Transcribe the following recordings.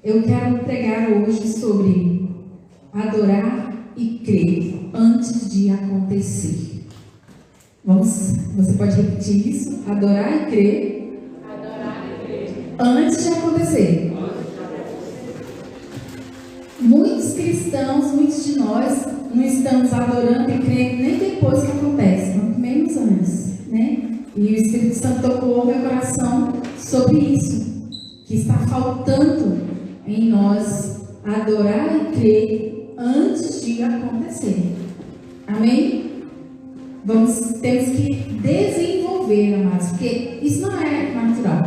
Eu quero pregar hoje sobre adorar e crer antes de acontecer. Você pode repetir isso? Adorar e crer antes de acontecer. Muitos cristãos, muitos de nós, não estamos adorando e crendo nem depois que acontece, muito menos antes, né? E o Espírito Santo tocou meu coração sobre isso, que está faltando em nós adorar e crer antes de acontecer. Amém? Temos que desenvolver, amados, porque isso não é natural.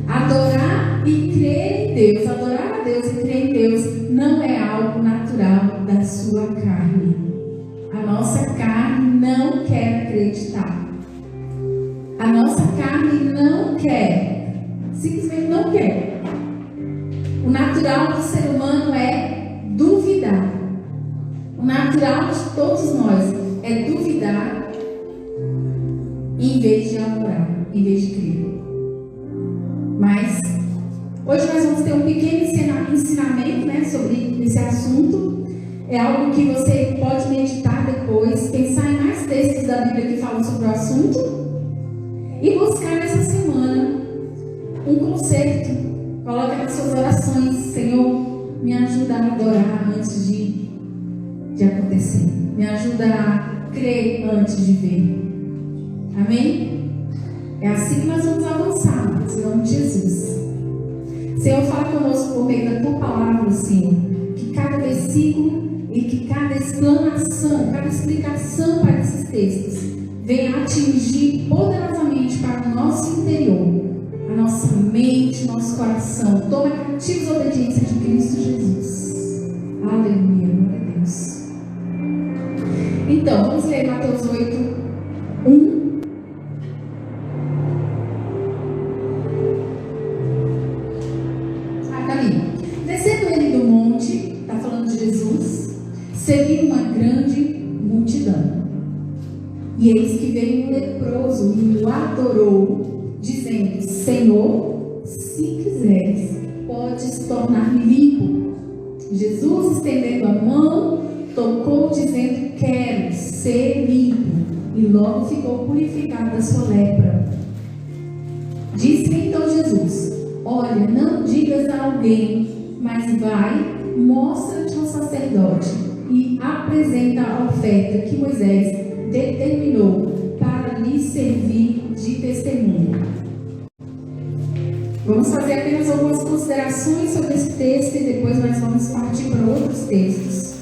Adorar e crer em Deus, adorar a Deus e crer em Deus não é algo natural da sua carne. A nossa carne não quer acreditar. A nossa carne não quer, simplesmente não quer. O natural do ser humano é duvidar. O natural de todos nós é duvidar em vez de adorar, em vez de crer. Mas hoje nós vamos ter um pequeno ensinamento, né, sobre esse assunto. É algo que você pode meditar depois, pensar em mais textos da Bíblia que falam sobre o assunto e buscar nessa semana um conserto. Coloca nas suas orações: Senhor, me ajuda a adorar antes de acontecer. Me ajuda a crer antes de ver. Amém? É assim que nós vamos avançar, em nome de Jesus. Senhor, fala conosco por meio da Tua palavra, Senhor. Que cada versículo e que cada explanação, cada explicação para esses textos venha atingir poderosamente para o nosso interior, a nossa mente, o nosso coração. Toma cativos a obediência de Cristo Jesus. Aleluia, glória a Deus. Então, vamos ler Mateus 8, 1. Descendo ele do monte, está falando de Jesus, seguiu uma grande multidão. E eis que veio um leproso e o adorou, dizendo: Senhor, se quiseres, podes tornar-me limpo. Jesus, estendendo a mão, tocou, dizendo: quero ser limpo. E logo ficou purificado da sua lepra. Disse-lhe então Jesus: olha, não digas a alguém, mas vai, mostra-te ao sacerdote e apresenta a oferta que Moisés determinou para lhe servir de testemunho. Vamos fazer apenas algumas considerações sobre esse texto e depois nós vamos partir para outros textos.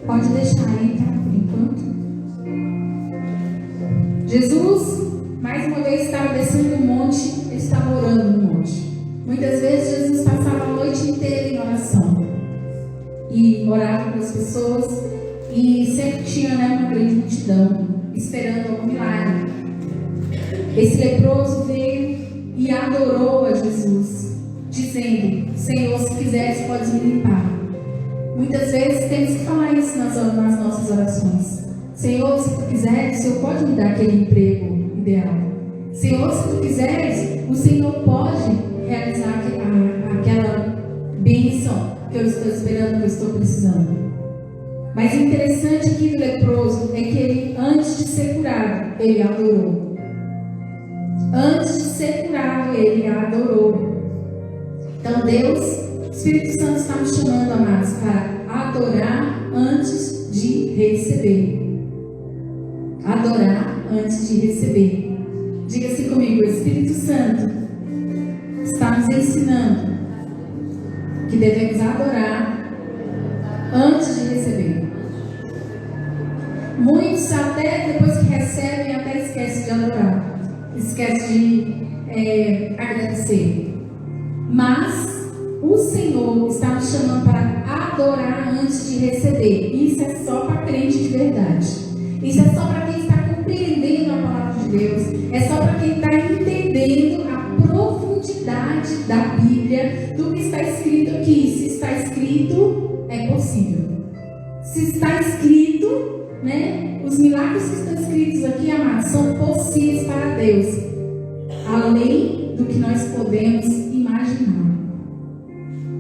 Pode deixar aí, tá? Por enquanto. Jesus, mais uma vez, estava descendo do monte, ele estava orando no monte. Muitas vezes Jesus passava a noite inteira em oração e orava com as pessoas e sempre tinha, né, uma grande multidão esperando algum milagre. Esse leproso veio e adorou a Jesus, dizendo: Senhor, se quiseres, podes me limpar. Muitas vezes temos que falar isso nas nossas orações. Senhor, se tu quiseres, o Senhor pode me dar aquele emprego ideal. Senhor, se tu quiseres, o Senhor pode realizar aquela bênção que eu estou esperando, que eu estou precisando. Mas o interessante aqui do leproso é que ele, antes de ser curado, ele adorou. Antes de ser curado, ele adorou. Então Deus, o Espírito Santo está nos chamando, amados, para adorar antes de receber. Adorar antes de receber. Diga assim comigo: o Espírito Santo está nos ensinando que devemos adorar antes de receber. Muitos até depois que recebem até esquecem de adorar, esquecem de agradecer. Mas o Senhor está nos chamando para adorar antes de receber. Isso é só para crente de verdade. Isso é só para quem está compreendendo a palavra de Deus. É só para quem está entendendo a profundidade da Bíblia, do que está escrito aqui. Se está escrito, é possível. Se está escrito, né? Os milagres que estão escritos aqui, amados, são possíveis para Deus, além do que nós podemos imaginar. imaginar.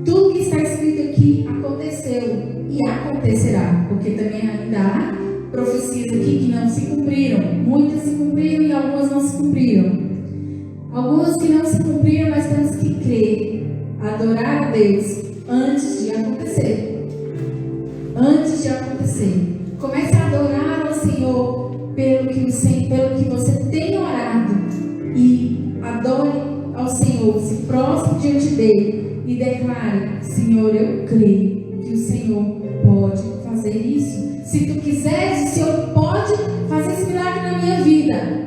Tudo que está escrito aqui aconteceu e acontecerá, porque também ainda há profecias aqui que não se cumpriram. Muitas se cumpriram e algumas não se cumpriram. Algumas que não se cumpriram, nós temos que crer, adorar a Deus antes de acontecer. Antes de acontecer. Comece a adorar ao Senhor pelo que você tem orado. E adore ao Senhor, se prostre diante dele e declare: Senhor, eu creio que o Senhor pode fazer isso. Se tu quiseres, o Senhor pode fazer esse milagre na minha vida.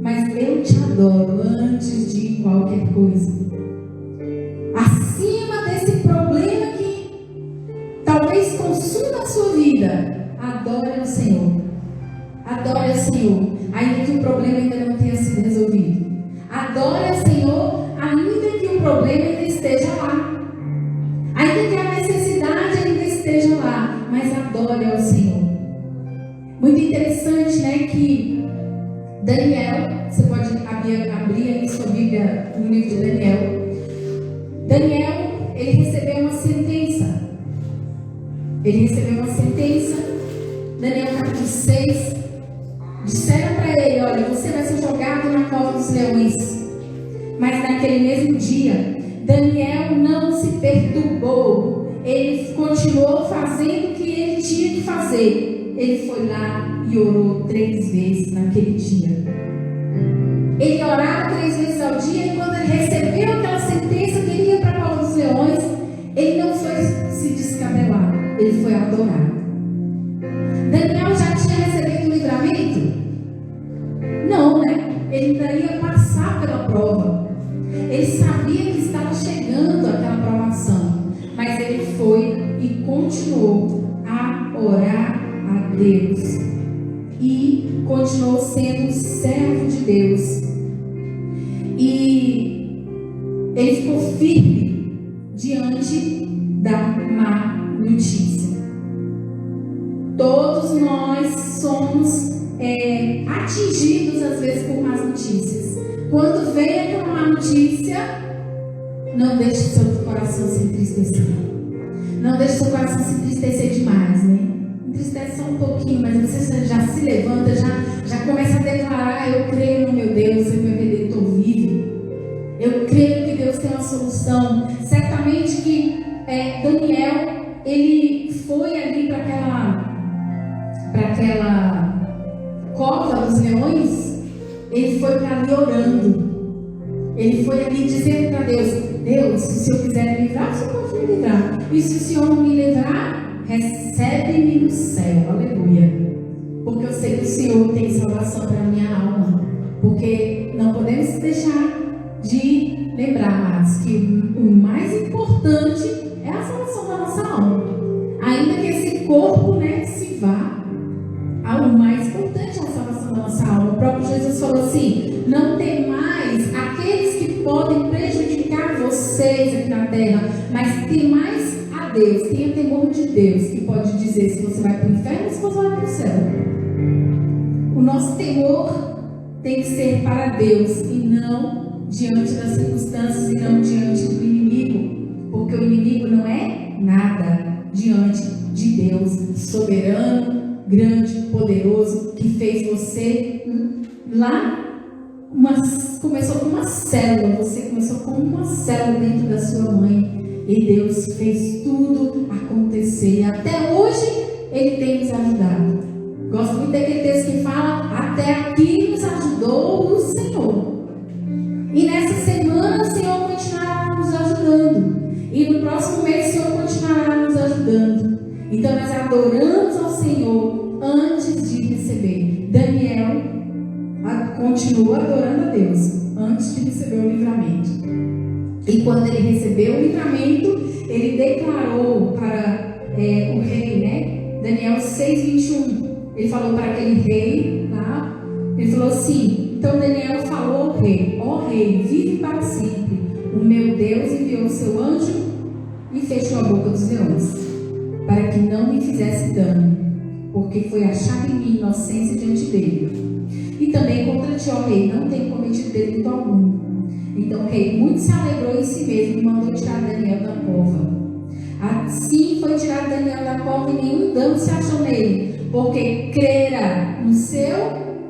Mas eu te adoro antes de qualquer coisa. Acima desse problema que talvez consuma a sua vida, adore ao Senhor. Adore ao Senhor, ainda que o problema ainda não tenha sido resolvido. Adore ao Senhor, ainda que o problema ainda esteja lá. Ainda que a necessidade ainda esteja lá, mas adore ao Senhor. Muito interessante, né, que Daniel, você pode abrir aí sua Bíblia no livro de Daniel. Daniel, ele recebeu uma sentença. Daniel capítulo 6. Disseram para ele: olha, você vai ser jogado na cova dos leões. Mas naquele mesmo dia, Daniel não se perturbou. Ele continuou fazendo o que ele tinha que fazer. Ele foi lá e orou 3 vezes naquele dia. Ele orava 3 vezes ao dia, e quando ele recebeu aquela sentença que ele ia para a cova dos leões, ele não foi se descabelar, ele foi adorar. Daniel já tinha recebido o livramento? Não, né? Ele ainda ia passar pela prova. Ele sabia que estava chegando aquela provação, mas ele foi e continuou a orar a Deus e continuou sendo servo de Deus. E ele ficou firme diante da má notícia. Todos nós somos atingidos às vezes por más notícias. Quando vem aquela má notícia, não deixe seu coração se entristecer. Não deixe seu coração se entristecer demais, né? Entristece só um pouquinho, mas você já se levanta, já começa a declarar: eu creio no meu Deus, o meu Redentor vive. Eu creio que Deus tem uma solução. Certamente que Daniel, ele foi ali para aquela cova dos leões. Ele foi para ali orando. Ele foi ali dizendo para Deus: Deus, se o Senhor quiser me livrar, o Senhor pode me livrar. E se o Senhor não me livrar, recebe-me no céu. Aleluia. Porque eu sei que o Senhor tem salvação para a minha alma. Porque não podemos deixar de lembrar, amados, que o mais importante é a salvação da nossa alma. Ainda que esse corpo, se vá, o mais importante é a salvação da nossa alma. O próprio Jesus falou assim: não temais aqueles que podem prejudicar vocês aqui na terra, mas temais a Deus. Tenha temor de Deus, que pode dizer se você vai para o inferno ou se você vai para o céu. O nosso temor tem que ser para Deus e não diante das circunstâncias e não diante do inimigo, porque o inimigo não é nada diante de Deus soberano, grande, poderoso, que fez você lá. Começou com uma célula, você começou com uma célula dentro da sua mãe, e Deus fez tudo acontecer, e até hoje Ele tem nos ajudado. Gosto muito daquele texto que fala: até aqui nos ajudou o Senhor. E nessa semana o Senhor continuará nos ajudando, e no próximo mês o Senhor continuará nos ajudando. Então nós adoramos ao Senhor antes de receber. Daniel continua adorando a Deus antes de receber o livramento. E quando ele recebeu o livramento, ele declarou para o rei, Daniel 6:21. Ele falou para aquele rei lá, ele falou assim: então Daniel falou ao rei: ó rei, vive para sempre. O meu Deus enviou o seu anjo e fechou a boca dos leões, para que não me fizesse dano, porque foi achada em mim inocência diante dele. E também contra ti, ó rei, não tenho cometido delito algum. Então o rei muito se alegrou em si mesmo e mandou tirar Daniel da cova. Assim foi tirado Daniel da cova e nenhum dano se achou nele, porque crera no seu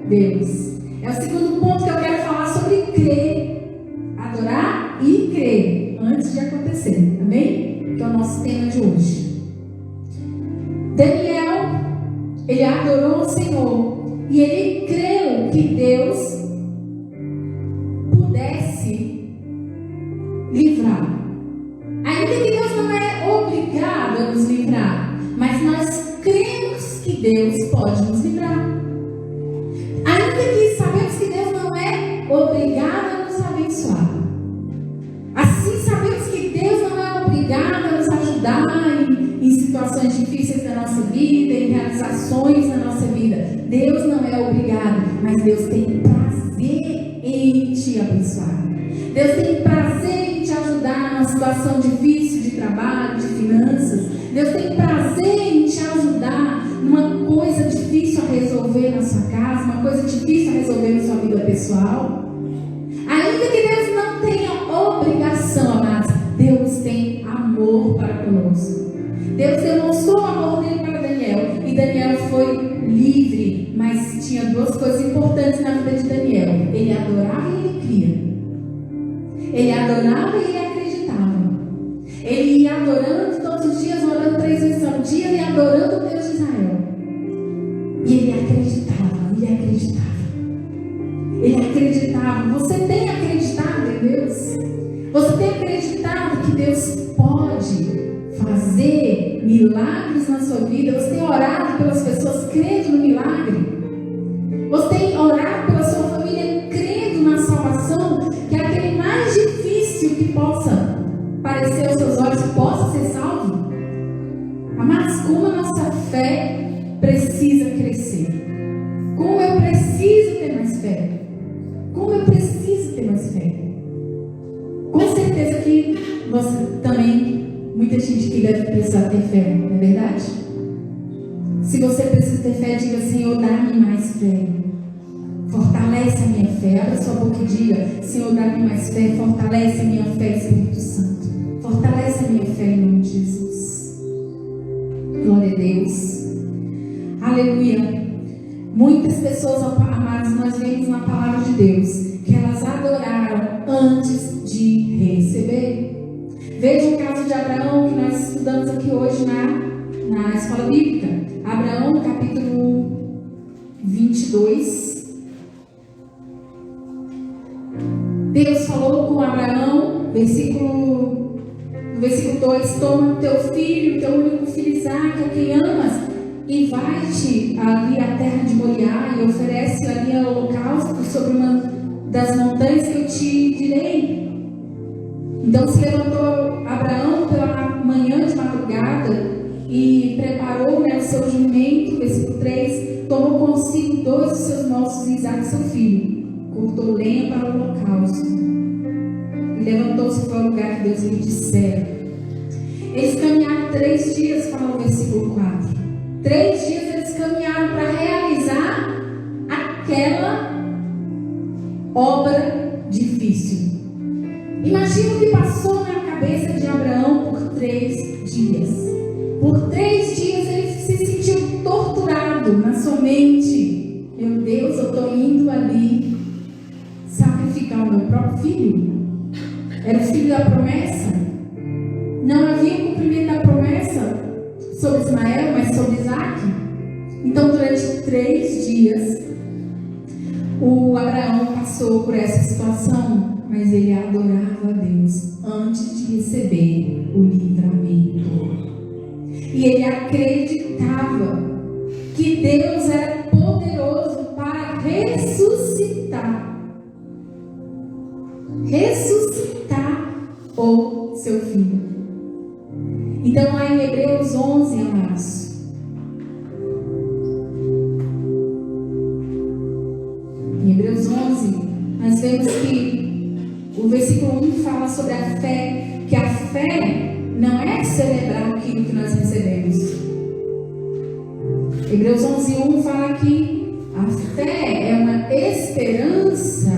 Deus. É o segundo ponto que eu quero falar sobre crer, adorar e crer antes de acontecer, amém? Que é o nosso tema de hoje. Daniel, ele adorou o Senhor e ele creu que Deus pudesse livrar. Ainda que Deus não é obrigado a nos livrar, mas nós cremos que Deus pode nos livrar. Ainda que sabemos que Deus não é obrigado a nos abençoar. Assim sabemos que Deus não é obrigado a nos ajudar em situações difíceis da nossa vida, em realizações da nossa vida. Deus não é obrigado, mas Deus tem prazer em te abençoar. Deus tem prazer em te ajudar numa situação difícil de trabalho, de finanças. Deus tem prazer em te ajudar numa coisa difícil a resolver na sua casa, uma coisa difícil a resolver na sua vida pessoal. Ainda que Deus não tenha obrigação, amados, Deus tem amor para conosco. Deus demonstrou o amor dele para Daniel, e Daniel foi livre, mas tinha duas coisas importantes na vida de Daniel: ele adorava e ele cria. Ele adorava e ele acreditava. Ele ia adorando todos os dias, orando 3 vezes ao dia e adorando o Deus de Israel. E ele acreditava, ele acreditava. Ele acreditava. Você tem acreditado em Deus? Você tem acreditado que Deus pode fazer milagres na sua vida? Você tem orado pelas pessoas crendo no milagre? Você tem orado pela sua família crendo na salvação? Que é aquele mais difícil que possa parecer aos seus olhos, possa ser salvo? Mas como a nossa fé precisa crescer. Como eu preciso ter mais fé. Como eu preciso ter mais fé. Com certeza que você também, muita gente que deve precisar ter fé, não é verdade? Se você precisa ter fé, diga: Senhor, dá-me mais fé. Fortalece a minha fé. Abra sua boca e diga: Senhor, dá-me mais fé. Fortalece a minha fé, Espírito Santo. Fortalece a minha fé em nome de Jesus. Glória a Deus. Aleluia. Muitas pessoas, amados, nós vemos na palavra de Deus que elas adoraram antes de receber. Veja o caso de Abraão, que nós estudamos aqui hoje na escola bíblica. Abraão, capítulo 22. Deus falou com Abraão, versículo 2: toma teu filho, teu único filho Isaque, a quem amas, e vai-te ali à terra de Moriá e oferece ali o holocausto sobre uma das montanhas que eu te direi. Então se levantou Abraão pela manhã de madrugada e preparou o seu jumento, versículo 3, tomou consigo 2 dos seus moços e Isaque seu filho, cortou lenha para o holocausto e levantou-se para o lugar que Deus lhe dissera. Eles caminharam 3 dias, fala o versículo 4. 3 dias eles caminharam para realizar aquela obra difícil. Imagina o que passou na cabeça de Abraão por 3 dias. Por 3 dias ele se sentiu torturado na sua mente. Meu Deus, eu estou indo ali sacrificar o meu próprio filho. Era o filho da promessa. Não havia cumprimento da promessa sobre Ismael, mas sobre Isaque. Então, durante 3 dias, o Abraão passou por essa situação, mas ele adorava a Deus antes de receber o livramento. E ele acreditava que Deus era poderoso para ressuscitar o seu filho. Então, lá em Hebreus 11, amados, em Hebreus 11, nós vemos que o versículo 1 fala sobre a fé, que a fé não é celebrar aquilo que nós recebemos. Hebreus 11:1 fala que a fé é uma esperança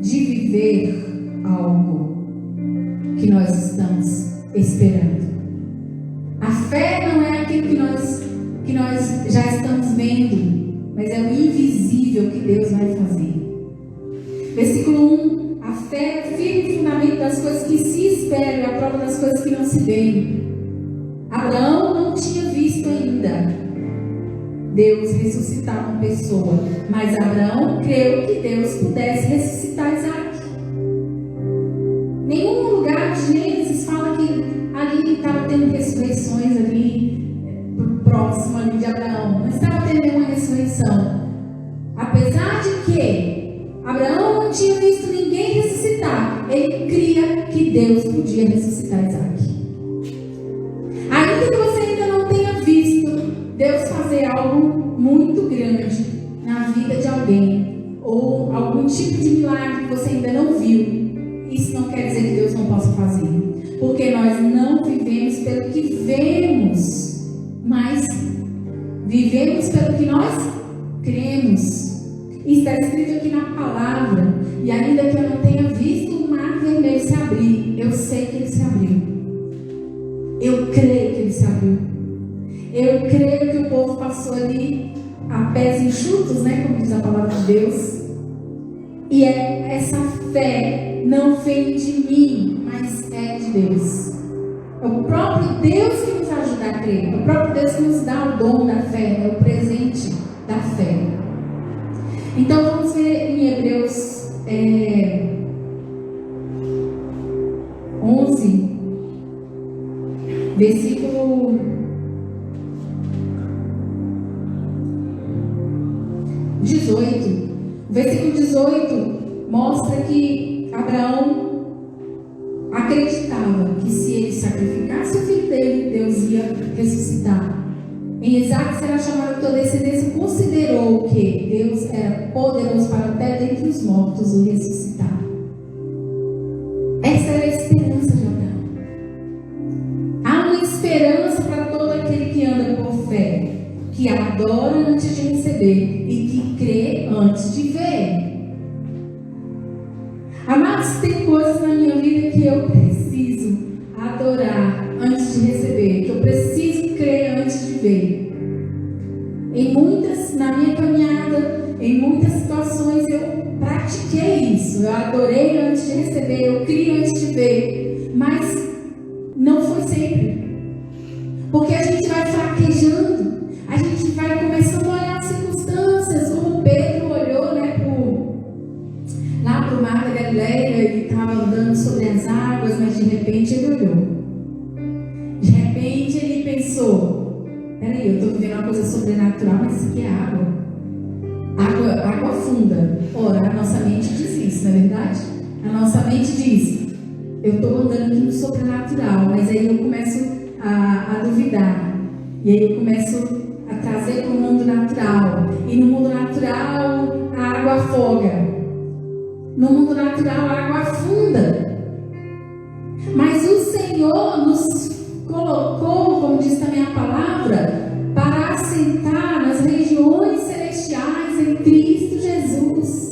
de viver algo que nós estamos esperando. A fé não é aquilo que nós já estamos vendo, mas é o invisível que Deus vai fazer. Versículo 1. A fé é o firme fundamento das coisas que se esperam e a prova das coisas que não se veem. Abraão não tinha visto ainda Deus ressuscitar uma pessoa, mas Abraão creu que Deus pudesse ressuscitar Isaac. Nenhum lugar de Gênesis fala que ali estava tendo ressurreições ali próximo ali de Abraão. Não estava tendo nenhuma ressurreição. Apesar de que Abraão não tinha visto ninguém ressuscitar, ele cria que Deus podia ressuscitar Isaac. Ainda que você ainda não tenha visto Deus fazer algo muito grande na vida de alguém, ou algum tipo de milagre que você ainda não viu, isso não quer dizer que Deus não possa fazer. Porque nós não vivemos pelo que vemos, mas vivemos pelo que nós cremos. Isso está escrito aqui na palavra. E ainda que eu não tenha visto o mar vermelho se abrir, eu sei que ele se abriu. Eu creio que ele se abriu. Eu creio que o povo passou ali a pés enxutos, né, como diz a palavra de Deus. E essa fé não vem de mim, mas é de Deus. É o próprio Deus que nos ajuda a crer. É o próprio Deus que nos dá o dom da fé. É o presente da fé. Então vamos ver em Hebreus 11, versículo 18. O versículo 18 mostra que Abraão acreditava que se ele sacrificasse o filho dele, Deus ia ressuscitar. Em Isaac será chamado tua descendência, considerou que Deus era poderoso para até dentre os mortos o ressuscitar. Essa era a esperança de Abraão. Há uma esperança para todo aquele que anda por fé, que adora antes de receber e que crê antes de ver. Amados, tem coisas na minha vida que eu preciso adorar antes de receber, que eu preciso crer antes de ver. Na minha caminhada, em muitas situações eu pratiquei isso. Eu adorei antes de receber, eu criei antes de ver, mas não foi sempre. Porque a gente vai fraquejando, a gente vai começando a olhar as circunstâncias, como Pedro olhou, né, lá para o mar da Galileia, ele estava andando sobre as águas, mas de repente ele olhou. De repente ele pensou: peraí, eu estou vivendo uma coisa sobrenatural, mas isso aqui é água. Água funda. Ora, a nossa mente diz isso, não é verdade? A nossa mente diz: eu estou andando aqui no sobrenatural, mas aí eu começo a duvidar. E aí eu começo a trazer para o mundo natural. E no mundo natural, a água afoga. No mundo natural, a água afunda. Mas o Senhor nos colocou, como diz também a palavra, para assentar nas regiões celestiais em Cristo Jesus.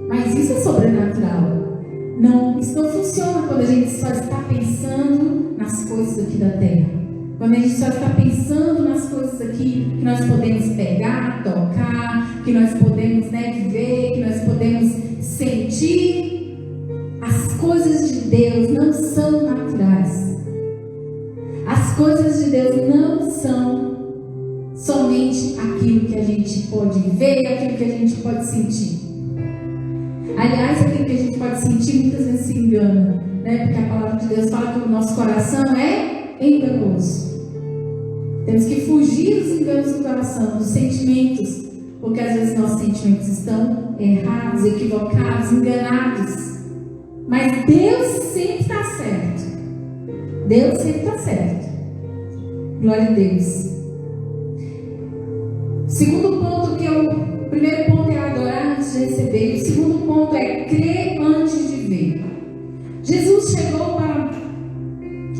Mas isso é sobrenatural. Não, isso não funciona quando a gente só está pensando nas coisas aqui da terra. Quando a gente só está pensando nas coisas aqui que nós podemos pegar, tocar, que nós podemos, ver, que nós podemos sentir. As coisas de Deus não são naturais. As coisas de Deus não são somente aquilo que a gente pode ver, aquilo que a gente pode sentir. Aliás, aquilo que a gente pode sentir muitas vezes se engana, porque a palavra de Deus fala que o nosso coração é enganoso. Temos que fugir dos enganos do coração, dos sentimentos, porque às vezes nossos sentimentos estão errados, equivocados, enganados. Mas Deus sempre está certo. Deus sempre está certo. Glória a Deus. Segundo ponto o primeiro ponto é adorar antes de receber. O segundo ponto é crer antes de ver. Jesus chegou lá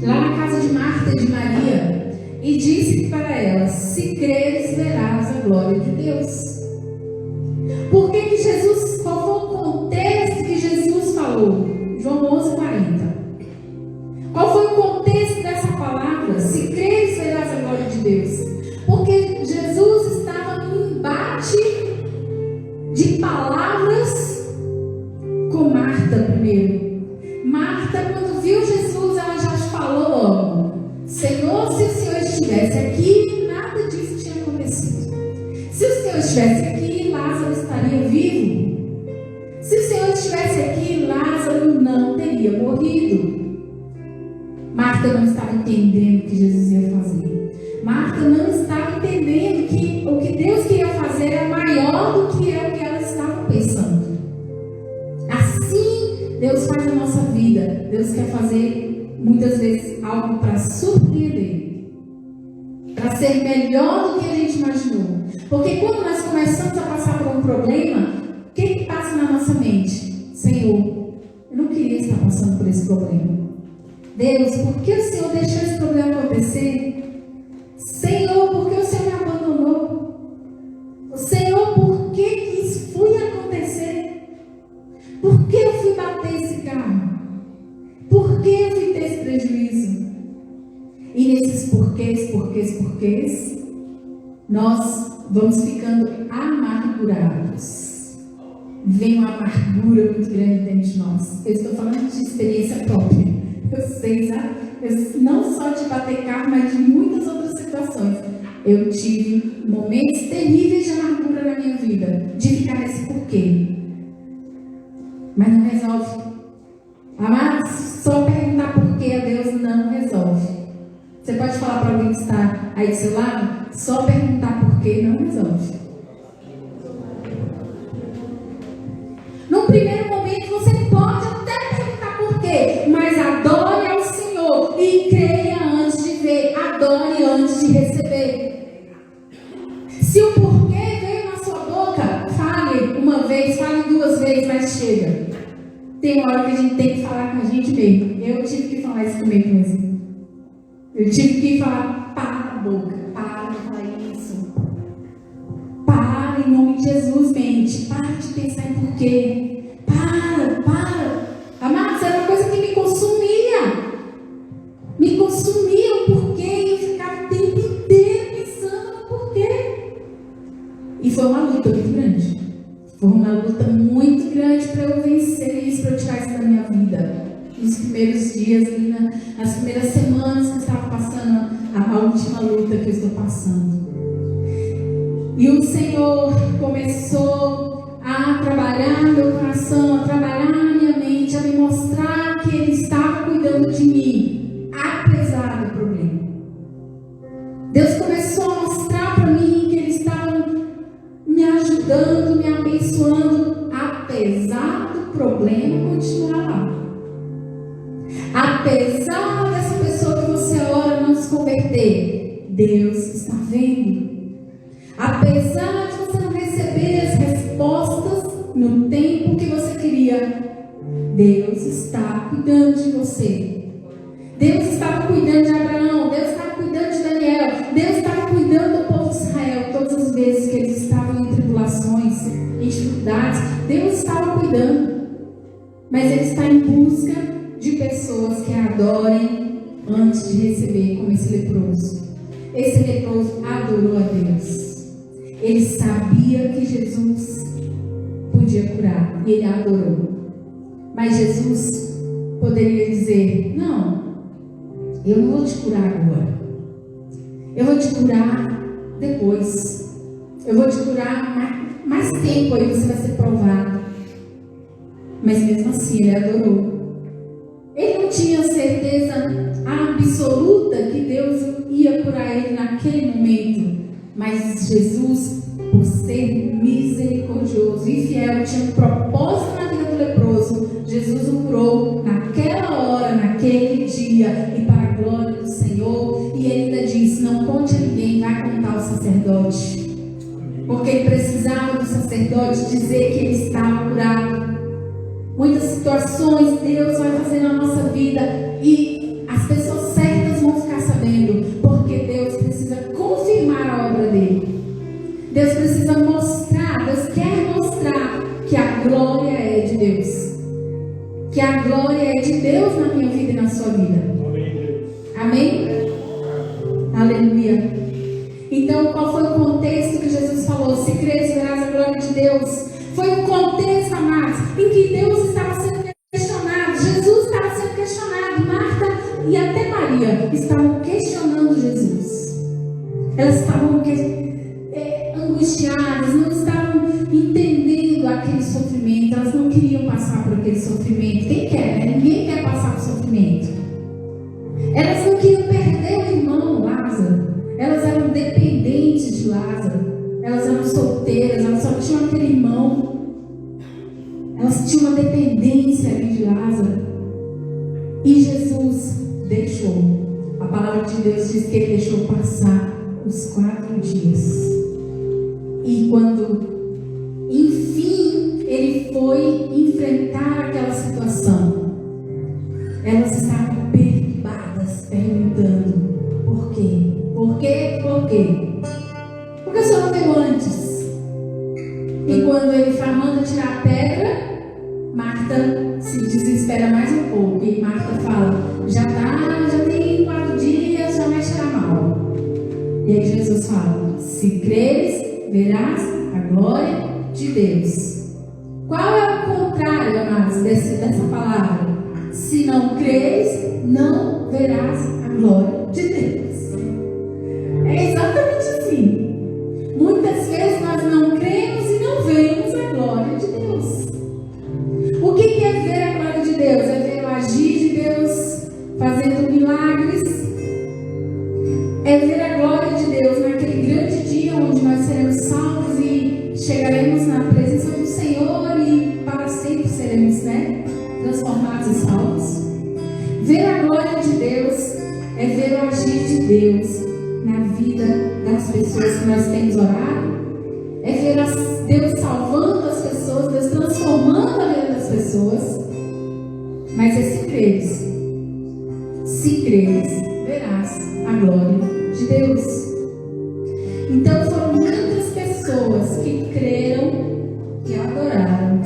na casa de Marta e de Maria e disse para elas: se creres, verás a glória de Deus. Por que Jesus, qual foi o contexto que Jesus falou? João Marta, quando viu Jesus, ela já falou logo: Senhor, se o Senhor estivesse aqui, nada disso tinha acontecido. Se o Senhor estivesse aqui, Lázaro estaria vivo. Se o Senhor estivesse aqui, Lázaro não teria morrido. Marta não estava entendendo o que Jesus ia fazer. Marta não estava entendendo que o que Deus queria fazer era maior do que é o que ela estava pensando. Assim, Deus faz a nossa vida. Deus quer fazer, muitas vezes, algo para surpreender, para ser melhor do que a gente imaginou. Porque quando nós começamos a passar por um problema, o que passa na nossa mente? Senhor, eu não queria estar passando por esse problema. Deus, por que o Senhor deixou esse problema acontecer? Senhor, por que o Senhor me abandonou? Senhor, por que isso foi acontecer? Por que eu fui bater esse carro? Por que eu fui ter esse prejuízo? E nesses porquês, nós vamos ficando amargurados. Vem uma amargura muito grande dentro de nós. Eu estou falando de experiência própria. Eu sei, sabe? Não só de bater carro, mas de muitas outras situações. Eu tive momentos terríveis de amargura na minha vida, de ficar nesse porquê. Mas não resolve. Amados, só perguntar porquê a Deus não resolve. Você pode falar para alguém que está aí do seu lado? Só perguntar porquê não resolve. Num primeiro momento você pode até perguntar porquê, mas adore ao Senhor e creia antes de ver, adore antes de receber. Se o porquê veio na sua boca, fale uma vez, fale duas vezes, mas chega. Tem uma hora que a gente tem que falar com a gente mesmo. Eu tive que falar isso comigo mesmo. Eu tive que falar: para a boca, para de falar isso. Para, em nome de Jesus, mente. Para de pensar em porquê. Para. Amados, era uma coisa que me consumia. Me consumia o porquê e eu ficava o tempo inteiro pensando no porquê. E foi uma luta muito grande. Foi uma luta muito grande para eu vencer isso, para eu tirar isso da minha vida. Nos primeiros dias, nas primeiras semanas que eu estava passando a última luta que eu estou passando. E o Senhor começou a trabalhar meu coração, a trabalhar minha mente, a me mostrar que Ele estava cuidando de mim, apesar do problema. Deus começou a mostrar para mim que Ele estava me ajudando, me abençoando, apesar do problema continuar lá. Apesar dessa pessoa que você ora não se converter, Deus está vendo. Apesar de você não receber as respostas no tempo que você queria, Deus está cuidando de você. Deus estava cuidando de Abraão, Deus estava cuidando de Daniel, Deus estava cuidando do povo de Israel. Todas as vezes que eles estavam em tribulações, em dificuldades, Deus estava cuidando. Mas Ele está em busca de pessoas que adorem antes de receber, como esse leproso. Esse leproso adorou a Deus. Ele sabia que Jesus podia curar e ele adorou. Mas Jesus poderia dizer: não, eu não vou te curar agora. Eu vou te curar depois. Eu vou te curar mais tempo, aí você vai ser provado. Mas mesmo assim ele adorou. Ele não tinha certeza absoluta que Deus ia curar ele naquele momento. Mas Jesus, por ser misericordioso e fiel, tinha um propósito na vida do leproso. Jesus o curou naquela hora, naquele dia, e para a glória do Senhor. E ele ainda disse: não conte a ninguém, vai contar ao sacerdote. Porque ele precisava do sacerdote dizer que ele estava curado. Muitas situações Deus vai fazer na nossa vida e as pessoas certas vão ficar sabendo, porque Deus precisa confirmar a obra dele. Deus precisa mostrar, Deus quer mostrar que a glória é de Deus. Que a glória é de Deus na minha vida e na sua vida. Amém? Aleluia. Então, qual foi o contexto que Jesus falou? Se creres, verás a glória de Deus. Foi um contexto, amados, em que Deus estava sendo questionado. Jesus estava sendo questionado. e até Maria estavam questionando Jesus. Elas estavam angustiadas, não estavam entendendo aquele sofrimento, elas não queriam passar por aquele sofrimento. Quem quer, né? Ninguém quer passar por sofrimento. Elas não queriam perder o irmão Lázaro. Elas eram dependentes de Lázaro. Elas eram solteiras, elas só tinham aquele irmão. Elas tinham uma dependência ali de Lázaro. E Jesus deixou. A palavra de Deus diz que ele deixou passar os 4 dias. E quando, enfim, ele foi enfrentar aquela situação, elas estavam perturbadas, perguntando: por quê? Por quê? Por quê? Porque o Senhor não veio antes. E quando ele manda tirar a pedra, Marta se desespera mais um pouco. E Marta fala: já tem 4 dias, já vai cheirar mal. E aí Jesus fala: se creres, verás a glória de Deus. Qual é o contrário, amados, dessa palavra? Se não creres, não verás a glória de Deus. É exatamente assim. Muitas vezes nós não cremos e não vemos a glória de Deus. O que é ver a glória de Deus? É ver o agir de Deus fazendo milagres. É ver a glória de Deus naquele grande dia onde nós seremos salvos e chegaremos na presença do Senhor e para sempre seremos, transformados e salvos. Ver a glória de Deus é ver o agir de Deus na vida das pessoas que nós temos orado. É ver Deus salvando as pessoas, Deus transformando a vida das pessoas. Mas é se creres. Se creres, verás a glória de Deus. Então foram muitas pessoas que creram e adoraram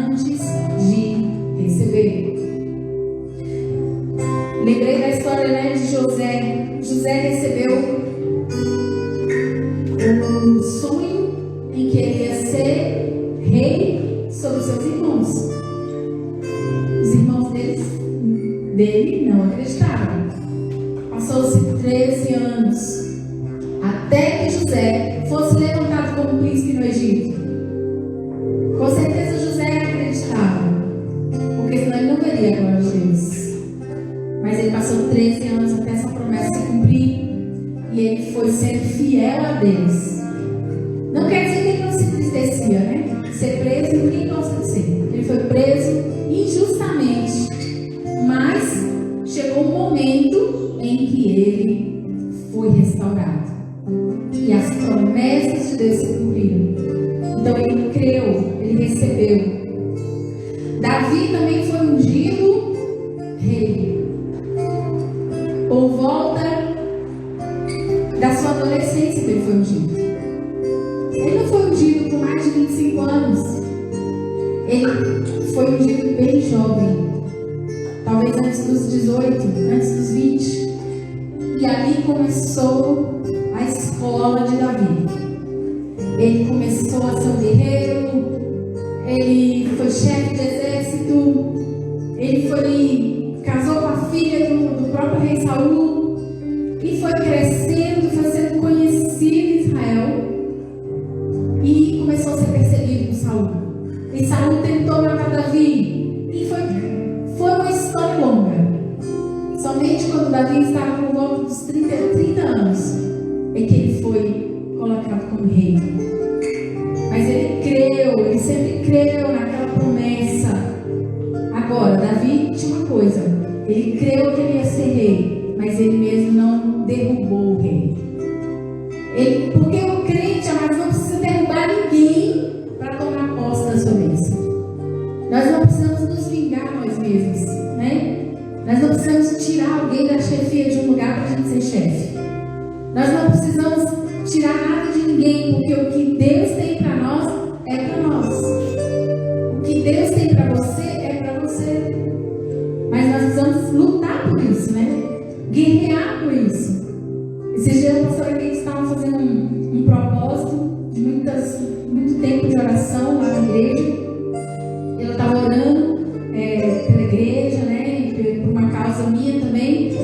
antes de receber. Lembrei da história, de José. José recebeu um sonho em que ele ia ser rei sobre seus irmãos. Os irmãos dele não acreditaram. Passou-se 13 anos até que José fosse levantado como príncipe no Egito. Com certeza José acreditava, porque senão ele não veria a glória de Deus. Mas ele passou 13 anos até essa promessa se cumprir, e ele foi sendo fiel a Deus. Não quer dizer que ele não se entristecia, Ser preso, ninguém gosta de ser. Ele foi preso injustamente, mas chegou um momento em que ele foi restaurado. E as promessas de Deus se cumpriram. Então ele creu, ele recebeu. Davi também foi ungido rei. Por volta da sua adolescência que ele foi ungido. Ele não foi ungido com mais de 25 anos. Ele foi ungido bem jovem. Talvez antes dos 18, antes dos 20. E ali começou a escola de Davi. Ele começou a ser um guerreiro. Ele foi chefe de exército. Ele casou com a filha do próprio rei Saul. E foi crescendo, foi sendo conhecido em Israel. E começou a ser perseguido por Saul. E Saul tentou matar Davi. E foi uma história longa. Somente quando Davi estava por volta dos 30 anos é que ele foi colocado como rei. Mas ele sempre creu naquela promessa. Agora, Davi tinha uma coisa: ele creu que ele ia ser rei, mas ele mesmo não derrubou o rei. Porque o crente, amados, não precisa derrubar ninguém para tomar posse da sua bênção. Nós não precisamos nos vingar nós mesmos, Nós não precisamos tirar alguém da chefia de um lugar para a gente ser chefe. Nós não precisamos tirar nada de ninguém, porque o que Deus tem para nós é para nós. O que Deus tem para você é para você. Mas nós precisamos lutar por isso, Guerrear por isso. Esses dias a pastora Kate estava fazendo um propósito de muito tempo de oração lá na igreja. Ela estava orando pela igreja, por uma causa minha também.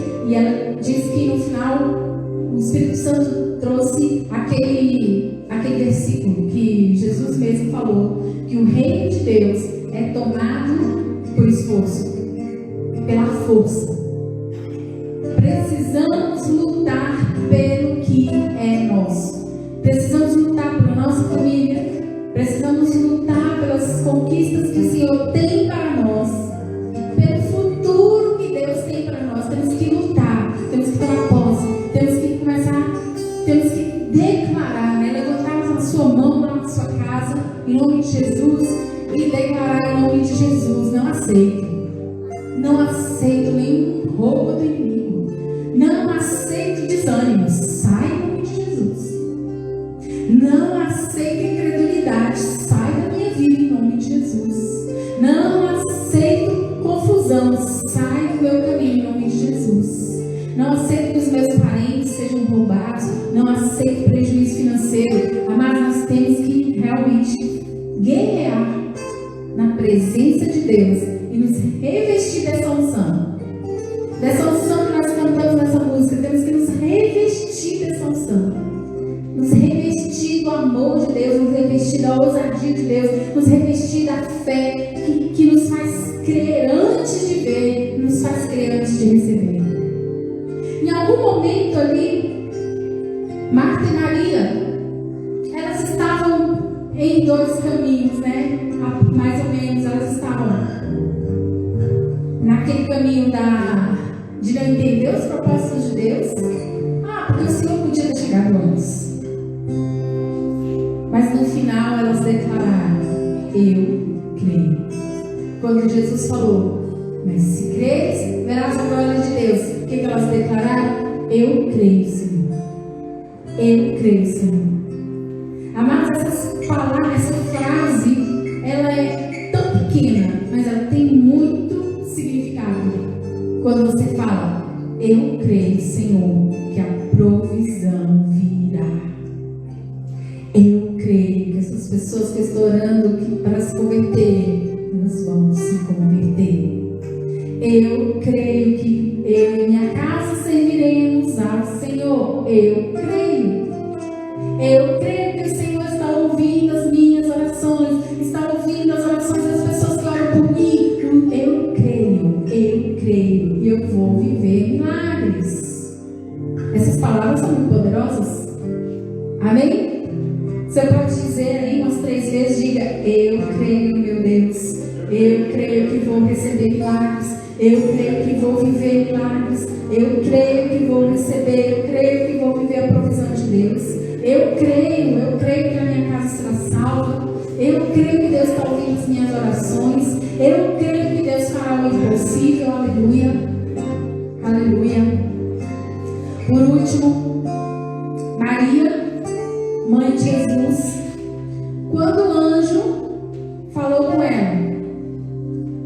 pela força. Precisamos lutar pelo que é nosso. Precisamos lutar pela nossa família. Precisamos lutar pelas conquistas que o Senhor tem para nós. Pelo futuro que Deus tem para nós. Temos que lutar. Temos que tomar posse. Temos que começar. Temos que declarar, né? Levantar a sua mão lá na sua casa, em nome de Jesus, e declarar em nome de Jesus: não aceito. Não aceito nenhum roubo do inimigo. Não aceito desânimo. Sai em nome de Jesus. Não aceito incredulidade. Sai da minha vida em nome de Jesus. Não aceito confusão. Sai do meu caminho em nome de Jesus. Não aceito que os meus parentes sejam roubados. Não aceito prejuízo financeiro. Mas nós temos que realmente guerrear na presença de Deus e nos revestir dessa unção. Dessa unção que nós cantamos nessa música. Temos que nos revestir dessa unção. Nos revestir do amor de Deus, nos revestir da ousadia de Deus, nos revestir da fé que nos faz crer antes de ver, nos faz crer antes de receber. Em algum momento ali, Marta e Maria, elas estavam em dois caminhos, né? Mais ou menos, elas estavam naquele caminho de não entender os propósitos de Deus. Porque o Senhor podia ter chegado antes. Mas no final elas declararam: eu creio. Quando Jesus falou: mas se creres, verás a glória de Deus. O que elas declararam? Eu creio, Senhor. Eu creio, Senhor. Amados, essa frase, ela é tão pequena, mas ela tem muito significado. Quando você fala: eu creio, Senhor, que a provisão virá. Eu creio que essas pessoas que estão orando para se converterem, elas vão se converter. Eu creio que eu e minha casa serviremos ao Senhor. Eu creio. Eu creio que o Senhor está ouvindo as minhas orações, está ouvindo as orações das pessoas que oram por mim. Eu creio e eu vou viver milagres. Essas palavras são muito poderosas. Amém? Você pode dizer aí umas 3 vezes, diga: eu creio, meu Deus. Eu creio que vou receber milagres. Eu creio que vou viver milagres. Eu creio que vou receber. Eu creio que vou viver a provisão de Deus. Eu creio que a minha casa será salva. Eu creio que Deus está ouvindo as minhas orações. Eu creio que Deus fará o impossível. Aleluia. Aleluia. Por último, Maria, mãe de Jesus, quando o anjo falou com ela: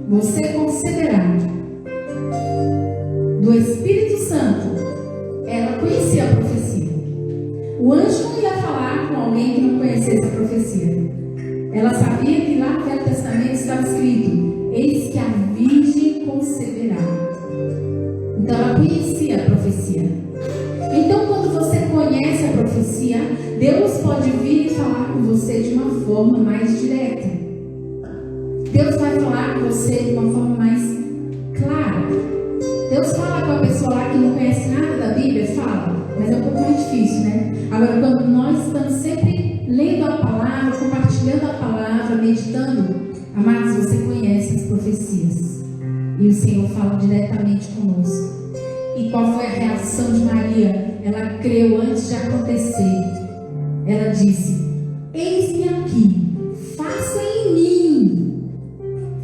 você conceberá do Espírito Santo. Ela conhecia a profecia. O anjo não ia falar com alguém que não conhecesse a profecia. Ela sabia que lá no Velho Testamento estava escrito: eis que a virgem conceberá. Então ela conhecia a profecia. Então, quando você conhece a profecia, Deus pode vir e falar com você de uma forma mais direta. Deus vai falar com você de uma forma mais clara. Deus fala com a pessoa lá que não conhece nada da Bíblia, fala, mas é um pouco mais difícil, né? Agora, quando nós estamos sempre lendo a palavra, compartilhando a palavra, meditando, amados, você conhece as profecias. E o Senhor fala diretamente conosco. E qual foi a reação de Maria? Ela creu antes de acontecer. Ela disse: eis-me aqui, faça em mim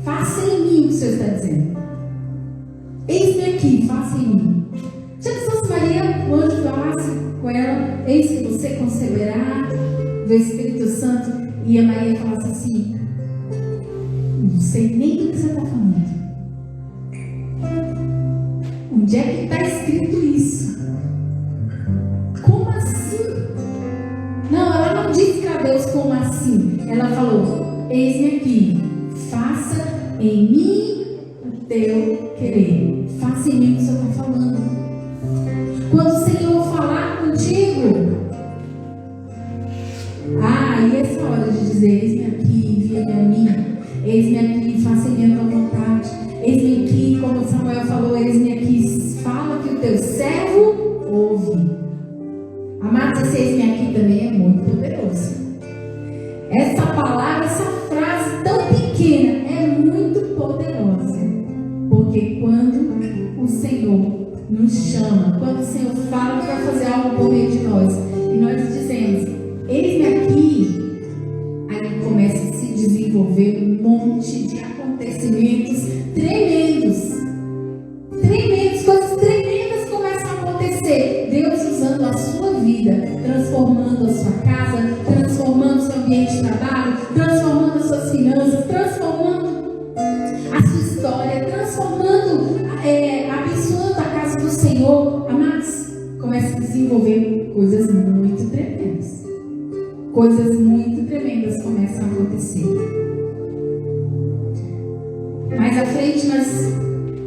o que o Senhor está dizendo. Eis-me aqui, faça em mim. Já pensou se Maria, o anjo falasse com ela: eis que você conceberá do Espírito Santo, e a Maria falasse assim: não sei nem do que você está falando. Onde é que está escrito isso? Como assim? Não, ela não disse para Deus como assim. Ela falou: eis-me aqui, faça em mim o teu querer. Faça em mim o que o Senhor está falando. Quando o Senhor falar contigo, e essa hora de dizer: eis-me aqui, envia-me a mim. Eis-me aqui, faça em mim a tua vontade. Eis-me aqui, como Samuel falou. Amados, esse eis-me aqui também é muito poderoso. Essa palavra, essa frase tão pequena é muito poderosa. Porque quando o Senhor nos chama, quando o Senhor fala que vai fazer algo por meio de nós, e nós dizemos, eis-me aqui, aí começa a se desenvolver um monte de acontecimentos tremendos. Coisas tremendas começam a acontecer. Deus usando a sua vida, transformando a sua casa, transformando o seu ambiente de trabalho, transformando as suas finanças, transformando a sua história, transformando, abençoando a casa do Senhor. Amados, começa a desenvolver coisas muito tremendas. Coisas muito tremendas começam a acontecer. Mais à frente nós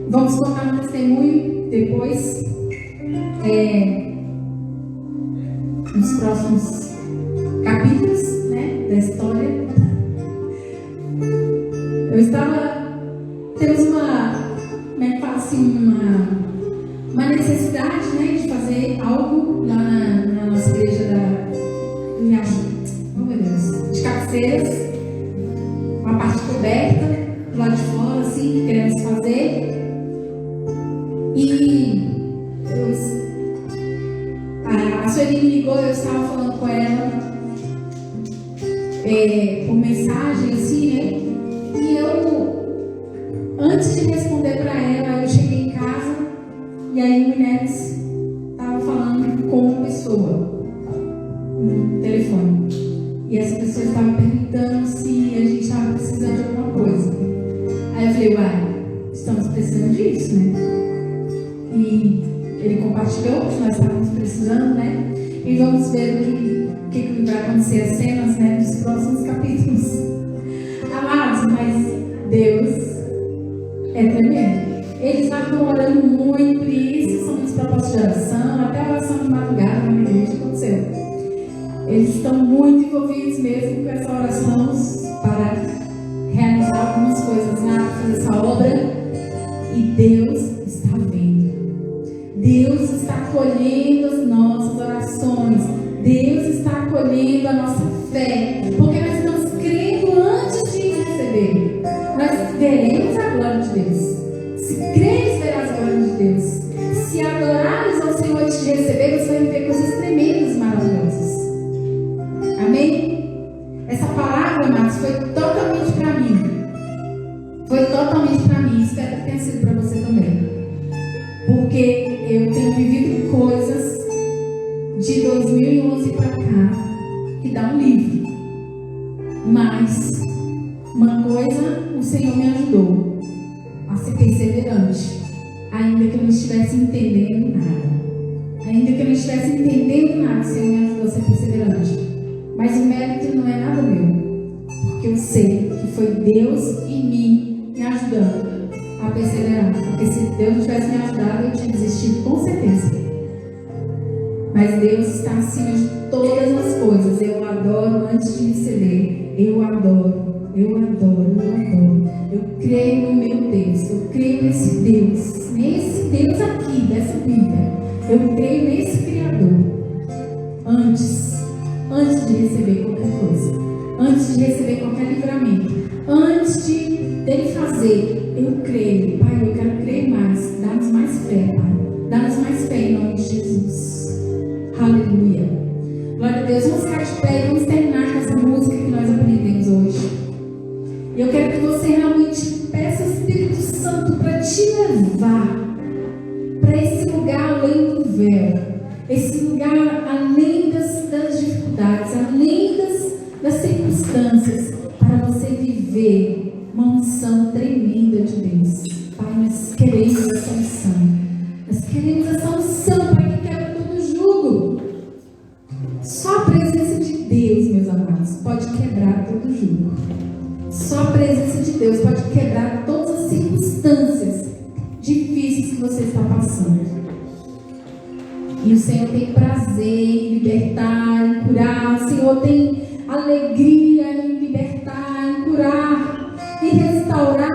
vamos contar um testemunho depois, nos próximos capítulos, né, da história. Temos uma necessidade, né, de fazer algo lá na nossa igreja de cabeceiras, uma parte coberta do lado de fora, assim, que queremos fazer. E a Sueli me ligou, eu estava falando com ela por mensagem, assim, né? E eu, antes de responder para ela, eu cheguei em casa e aí o Minelis estava falando com uma pessoa no telefone. E essa pessoa estava perguntando se a gente estava precisando de alguma coisa. Aí eu falei, estamos precisando disso, né? E ele compartilhou que nós estávamos precisando, né? E vamos ver o que vai acontecer, as cenas, né, dos próximos capítulos. Amados, mas Deus é tremendo. Eles estão orando muito, e isso são os propósitos de oração, até a oração de madrugada na minha igreja aconteceu. Eles estão muito envolvidos mesmo com essa oração para realizar algumas coisas lá, fazer essa obra. E Deus está vendo. Deus está acolhendo as nossas orações. Deus está acolhendo a nossa fé. Porque nós estamos crendo antes de receber. Nós veremos a glória de Deus. Se creres, verás a glória de Deus. Se adorares ao Senhor antes de receber, você vai ver coisas tremendas e maravilhosas. Amém? Essa palavra, amados, foi totalmente para mim. Foi totalmente para mim. Espero que tenha sido para você também. Porque eu tenho vivido coisas de 2011 para cá que dá um livro. Mas uma coisa o Senhor me ajudou a ser perseverante, ainda que eu não estivesse entendendo nada. Ainda que eu não estivesse entendendo nada, o Senhor me ajudou a ser perseverante. Mas o mérito não é nada meu, porque eu sei que foi Deus em mim me ajudando a perseverar. Porque se Deus não tivesse me ajudado, eu tinha desistido com certeza. Mas Deus está acima de todas as coisas. Eu adoro antes de receber. Eu adoro. Eu creio no meu Deus. Eu creio nesse Deus aqui, dessa Bíblia. Eu creio nesse Criador. Antes de receber qualquer coisa, antes de receber qualquer livramento, antes de dele fazer, eu creio. Pai, eu quero crer mais. Dá-nos mais fé, Pai. Dá-nos mais fé em nome de Jesus. Aleluia. Glória a Deus. Vamos ficar de pé e vamos terminar com essa música que nós aprendemos hoje. E eu quero que você realmente peça ao Espírito Santo para te levar para esse lugar além do véu. Esse lugar além das dificuldades, além das circunstâncias, para você viver uma unção tremenda de Deus. Pai, nós queremos essa unção. Nós queremos essa unção para que quebra todo jugo. Só a presença de Deus, meus amados, pode quebrar todo jugo. Só a presença de Deus pode quebrar todas as circunstâncias difíceis que você está passando. E o Senhor tem prazer em libertar, em curar. O Senhor tem alegria em libertar, em curar, em restaurar.